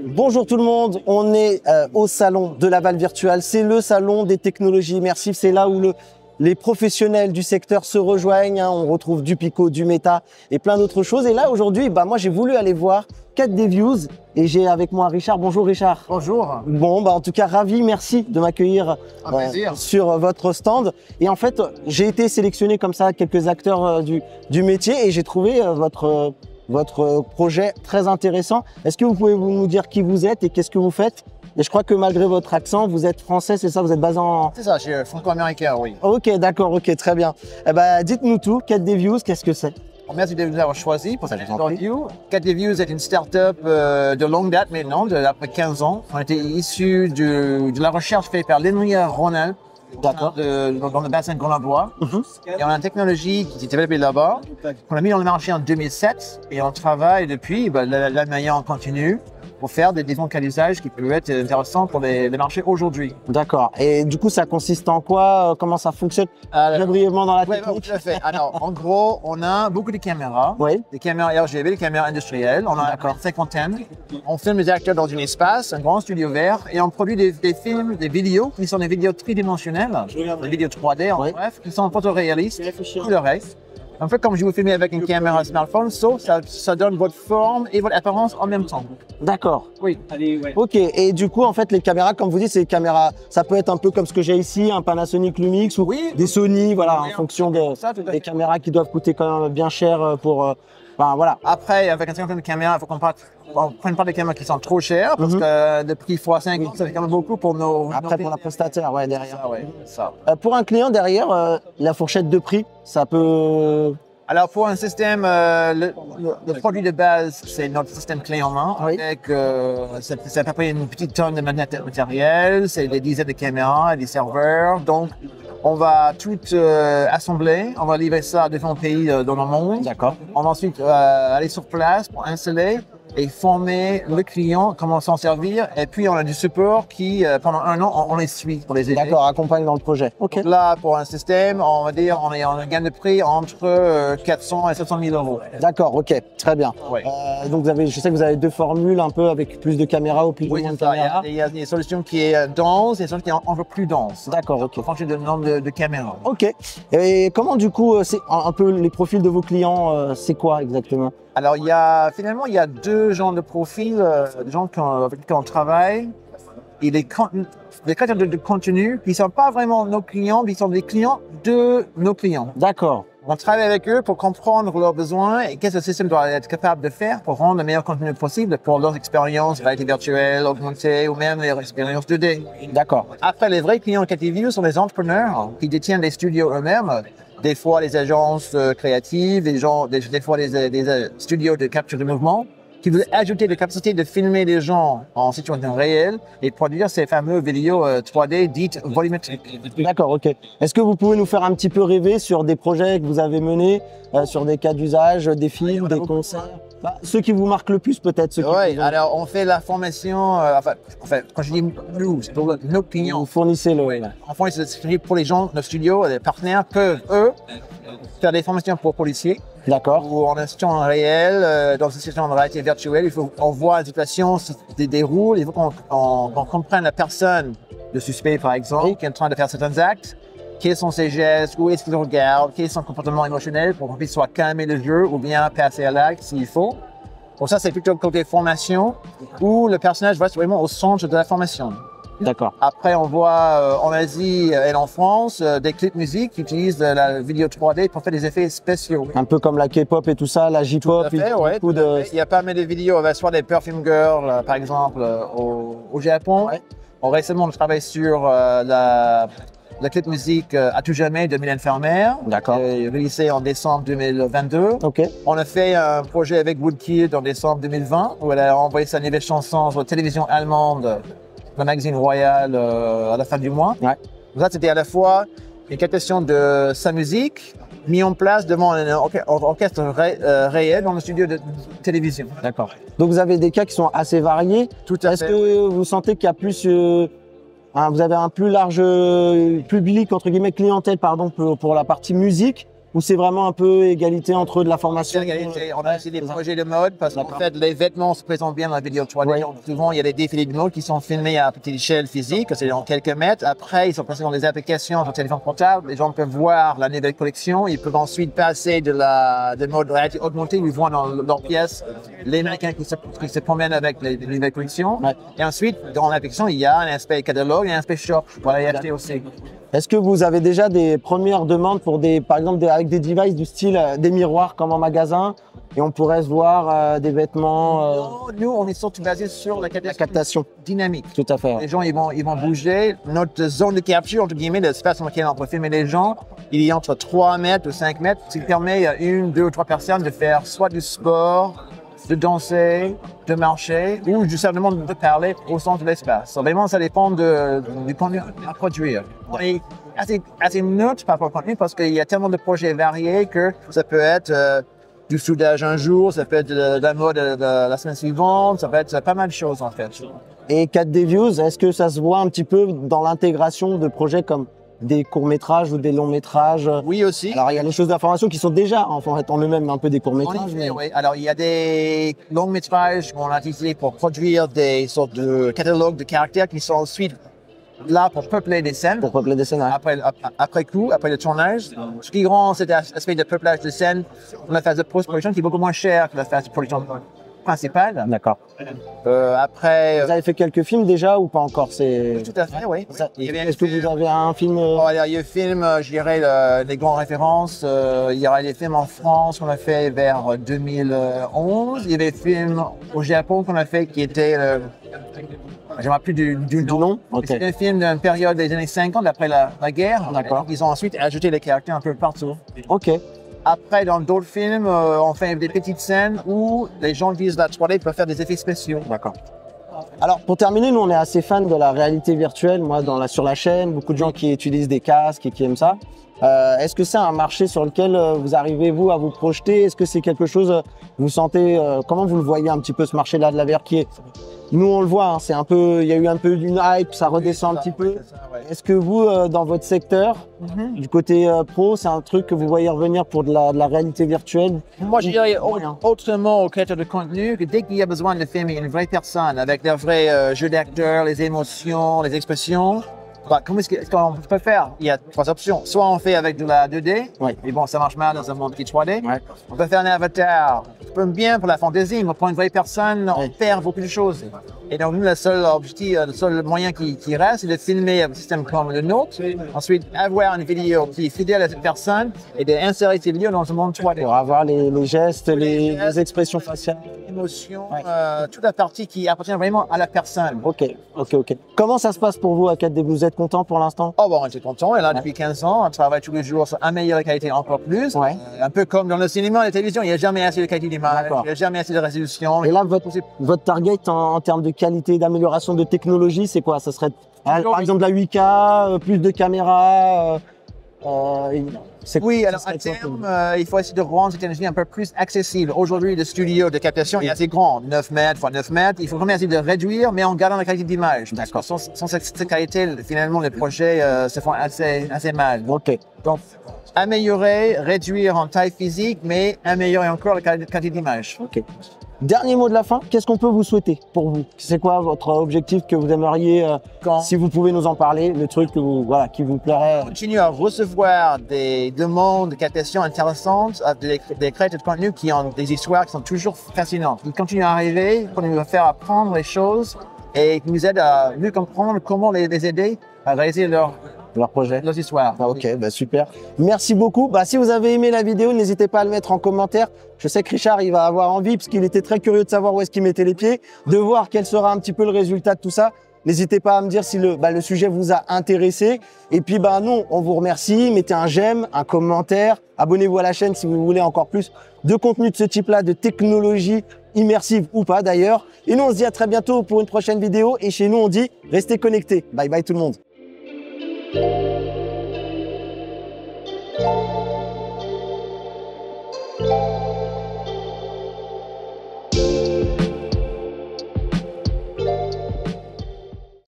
Bonjour tout le monde, on est au salon de Laval Virtual. C'est le salon des technologies immersives, c'est là où les professionnels du secteur se rejoignent. On retrouve du Pico, du Meta et plein d'autres choses. Et là aujourd'hui, moi j'ai voulu aller voir 4D Views et j'ai avec moi Richard. Bonjour Richard. Bonjour. Bon, en tout cas ravi, merci de m'accueillir sur votre stand. Et en fait, j'ai été sélectionné comme ça quelques acteurs du métier et j'ai trouvé votre projet très intéressant. Est-ce que vous pouvez nous dire qui vous êtes et qu'est-ce que vous faites? Et je crois que malgré votre accent, vous êtes français, c'est ça? Vous êtes basé en... C'est ça, je suis franco-américain, oui. Ok, d'accord, ok, très bien. Eh ben, dites-nous tout, 4D Views, qu'est-ce que c'est? Merci de nous avoir choisi pour cette interview. 4D Views est une start-up de longue date maintenant, d'après 15 ans. On a été issus de la recherche faite par l'Henry Ronald dans le bassin de Grenoble. Et on a une technologie qui s'est développée là-bas, qu'on a mis dans le marché en 2007 et on travaille depuis la manière en continu pour faire des d'usage qui peuvent être intéressants pour les marchés aujourd'hui. D'accord. Et du coup, ça consiste en quoi? Comment ça fonctionne? Brièvement dans la technique. Tout à fait. Alors, en gros, on a beaucoup de caméras. Oui. Des caméras RGB, des caméras industrielles. On a une cinquantaine. On filme les acteurs dans un espace, un grand studio vert, et on produit des films, des vidéos qui sont des vidéos tridimensionnelles, des vidéos 3D, bref, qui sont photoréalistes, colorées. En fait, comme je vous filme avec une caméra smartphone, ça donne votre forme et votre apparence en même temps. D'accord. Oui. Ok. Et du coup, en fait, les caméras, comme vous dites, c'est des caméras. Ça peut être un peu comme ce que j'ai ici, un Panasonic Lumix ou des Sony, voilà, en fonction des caméras qui doivent coûter quand même bien cher pour. Voilà. Après, avec un certain nombre de caméras, il faut qu'on ne prenne pas des caméras qui sont trop chères parce que le prix x5, ça fait quand même beaucoup pour nos. Après, pour la prestataire, derrière. Ça. Pour un client derrière, la fourchette de prix, ça peut. Alors pour un système, le produit de base, c'est notre système clé en main. Avec, c'est à peu près une petite tonne de matériel, c'est des dizaines de caméras et des serveurs. Donc, on va tout assembler, on va livrer ça à différents pays dans le monde. D'accord. On va ensuite aller sur place pour installer et former le client comment s'en servir. Et puis, on a du support qui, pendant un an, on les suit pour les aider. D'accord, accompagne dans le projet. Donc là, pour un système, on va dire, on est en gain de prix entre 400 et 700 000 euros. D'accord, ok, très bien. Oui. Donc, je sais que vous avez deux formules un peu avec plus de caméras ou plus de caméras. Il y a des solutions qui est dense et des solutions qui sont un peu plus denses. D'accord, ok. En fonction du nombre de caméras. Ok. Et comment, du coup, c'est un peu les profils de vos clients, c'est quoi exactement? Alors, finalement, il y a deux genres de profils, de gens avec qui on travaille. Et les créateurs de contenu qui ne sont pas vraiment nos clients, mais ils sont des clients de nos clients. D'accord. On travaille avec eux pour comprendre leurs besoins et qu'est-ce que le système doit être capable de faire pour rendre le meilleur contenu possible pour leurs expériences, réalité virtuelle, augmentée ou même leurs expériences 2D. D'accord. Après, les vrais clients 4D Views sont les entrepreneurs qui détiennent des studios eux-mêmes. Des fois, les agences créatives, des fois, des studios de capture de mouvement qui veulent ajouter la capacité de filmer les gens en situation réelle et produire ces fameux vidéos 3D dites volumétriques. D'accord, ok. Est-ce que vous pouvez nous faire un petit peu rêver sur des projets que vous avez menés, sur des cas d'usage, des films, des concerts? Ceux qui vous marquent le plus peut-être. Oui, alors on fait la formation, quand je dis nous, c'est pour nos clients. Vous fournissez le... En fait, pour les gens, nos studios, les partenaires peuvent, eux, faire des formations pour policiers. D'accord. Ou en situation réelle, dans une situation de réalité virtuelle, il faut qu'on voit une situation se déroule, il faut qu'on comprenne la personne, le suspect par exemple, qui est en train de faire certains actes, quels sont ses gestes, où est-ce qu'il regarde, quel est son comportement émotionnel pour qu'on puisse soit calmer le jeu ou bien passer à l'acte s'il faut. Pour ça, c'est plutôt le côté formation où le personnage va être vraiment au centre de la formation. D'accord. Après, on voit en Asie et en France des clips musique qui utilisent la vidéo 3D pour faire des effets spéciaux. Un peu comme la K-pop et tout ça, la J-pop. Il y a pas mal de vidéos, on va soit des Perfume Girls, par exemple, au Japon. Récemment, on travaille sur la clip musique À tout jamais de Mylène Farmer, réalisé en décembre 2022. On a fait un projet avec Woodkid en décembre 2020, où elle a envoyé sa nouvelle chanson sur la télévision allemande, le magazine Royal à la fin du mois. Donc ça, c'était à la fois une captation de sa musique, mis en place devant un orchestre réel dans le studio de télévision. D'accord. Donc vous avez des cas qui sont assez variés. Tout à fait. Est-ce que vous sentez qu'il y a plus... vous avez un plus large public, entre guillemets, clientèle, pardon, pour la partie musique ou c'est vraiment un peu égalité entre de la formation? Égalité. On a aussi des projets de mode parce qu'en fait, les vêtements se présentent bien dans la vidéo 3D. Ouais. Souvent, il y a des défilés de mode qui sont filmés à petite échelle physique, c'est dans quelques mètres. Après, ils sont passés dans des applications sur téléphone portable. Les gens peuvent voir la nouvelle collection. Ils peuvent ensuite passer de mode réalité augmentée. Ils voient dans leur pièce les mannequins qui se promènent avec les nouvelles collections. Ouais. Et ensuite, dans l'application, il y a un aspect catalogue et un aspect shop pour aller acheter aussi. Est-ce que vous avez déjà des premières demandes pour par exemple, avec des devices du style des miroirs comme en magasin et on pourrait se voir des vêtements Non, nous, on est surtout basé sur la captation dynamique. Tout à fait. Les gens, ils vont bouger. Notre zone de capture, entre guillemets, l'espace dans lequel on peut filmer les gens, il est entre 3 mètres ou 5 mètres, ce qui permet à 1, 2 ou 3 personnes de faire soit du sport, de danser, de marcher ou tout simplement de parler au centre de l'espace. Vraiment, ça dépend du contenu à produire. On est assez neutre par rapport au contenu parce qu'il y a tellement de projets variés que ça peut être du soudage un jour, ça peut être de la mode la semaine suivante, ça peut être pas mal de choses en fait. Et 4D Views, est-ce que ça se voit un petit peu dans l'intégration de projets comme des courts-métrages ou des longs-métrages? Oui, aussi. Alors, il y a les choses d'information qui sont déjà en eux-mêmes un peu des courts-métrages. Oui. Alors, il y a des longs-métrages qu'on a utilisés pour produire des sortes de catalogues de caractères qui sont ensuite là pour peupler des scènes. Pour peupler des scènes, ouais. Après le tournage. Ce qui rend cet aspect de peuplage de scènes dans la phase de post-production qui est beaucoup moins cher que la phase de production principale. D'accord. Après. Vous avez fait quelques films déjà ou pas encore? Tout à fait, oui. Est-ce que vous avez un film? Il y a le film, je dirais, les grandes références. Il y aura des films en France qu'on a fait vers 2011. Il y avait des films au Japon qu'on a fait qui étaient. Je ne me rappelle plus du nom. Okay. C'était un film d'une période des années 50 après la guerre. D'accord. Ils ont ensuite ajouté les caractères un peu partout. Ok. Après, dans d'autres films, on fait des petites scènes où les gens utilisent la 3D pour faire des effets spéciaux. D'accord. Alors, pour terminer, nous, on est assez fans de la réalité virtuelle. Moi, sur la chaîne, beaucoup de gens qui utilisent des casques et qui aiment ça. Est-ce que c'est un marché sur lequel vous arrivez, vous, à vous projeter? Est-ce que c'est quelque chose, vous sentez, comment vous le voyez un petit peu, ce marché-là de la VR qui est... Nous, on le voit, hein, c'est un peu, il y a eu un peu d'une hype, ça redescend un petit peu. Ouais. Est-ce que vous, dans votre secteur, du côté pro, c'est un truc que vous voyez revenir pour de la réalité virtuelle? Moi, je dirais autrement au créateur de contenu que dès qu'il y a besoin de filmer une vraie personne avec leur vrai jeu d'acteur, les émotions, les expressions, comment est-ce qu'on peut faire? Il y a 3 options. Soit on fait avec de la 2D, ouais. Et bon, ça marche mal dans un monde qui est 3D. Ouais. On peut faire un avatar. Ça peut bien pour la fantaisie, mais pour une vraie personne, on perd beaucoup de choses. Et donc, nous, le seul objectif, le seul moyen qui reste, c'est de filmer un système comme le nôtre. Ensuite, avoir une vidéo qui est fidèle à cette personne et d'insérer cette vidéo dans ce monde 3D. Pour avoir les gestes, les expressions faciales. Émotions, toute la partie qui appartient vraiment à la personne. Ok. Comment ça se passe pour vous à 4D? Vous êtes content pour l'instant? Oh bon, on est content. Et là, depuis 15 ans, on travaille tous les jours sur améliorer la qualité encore plus. Ouais. Un peu comme dans le cinéma et la télévision, il n'y a jamais assez de qualité d'image, il n'y a jamais assez de résolution. Et là, votre target en termes de qualité, d'amélioration de technologie, c'est quoi? Ça serait par exemple la 8K, plus de caméras Oui, alors à terme, il faut essayer de rendre cette énergie un peu plus accessible. Aujourd'hui, le studio de captation est assez grand, 9 mètres x 9 mètres. Il faut vraiment essayer de réduire, mais en gardant la qualité d'image. D'accord. Sans cette qualité, finalement, les projets se font assez mal. Ok. Donc, améliorer, réduire en taille physique, mais améliorer encore la qualité d'image. Ok. Dernier mot de la fin, qu'est-ce qu'on peut vous souhaiter pour vous? C'est quoi votre objectif que vous aimeriez, si vous pouvez nous en parler, le truc que qui vous plairait? Continuer à recevoir des demandes de captation intéressantes, des créateurs de contenu qui ont des histoires qui sont toujours fascinantes. Ils continuent à arriver pour nous faire apprendre les choses et qui nous aident à mieux comprendre comment les aider à réaliser leur projet, leurs histoires. Ok, super. Merci beaucoup. Si vous avez aimé la vidéo, n'hésitez pas à le mettre en commentaire. Je sais que Richard, il va avoir envie, parce qu'il était très curieux de savoir où est-ce qu'il mettait les pieds, de voir quel sera un petit peu le résultat de tout ça. N'hésitez pas à me dire si le sujet vous a intéressé. Et puis, nous, on vous remercie. Mettez un j'aime, un commentaire. Abonnez-vous à la chaîne si vous voulez encore plus de contenu de ce type-là, de technologie immersive ou pas d'ailleurs. Et nous, on se dit à très bientôt pour une prochaine vidéo. Et chez nous, on dit restez connectés. Bye bye tout le monde.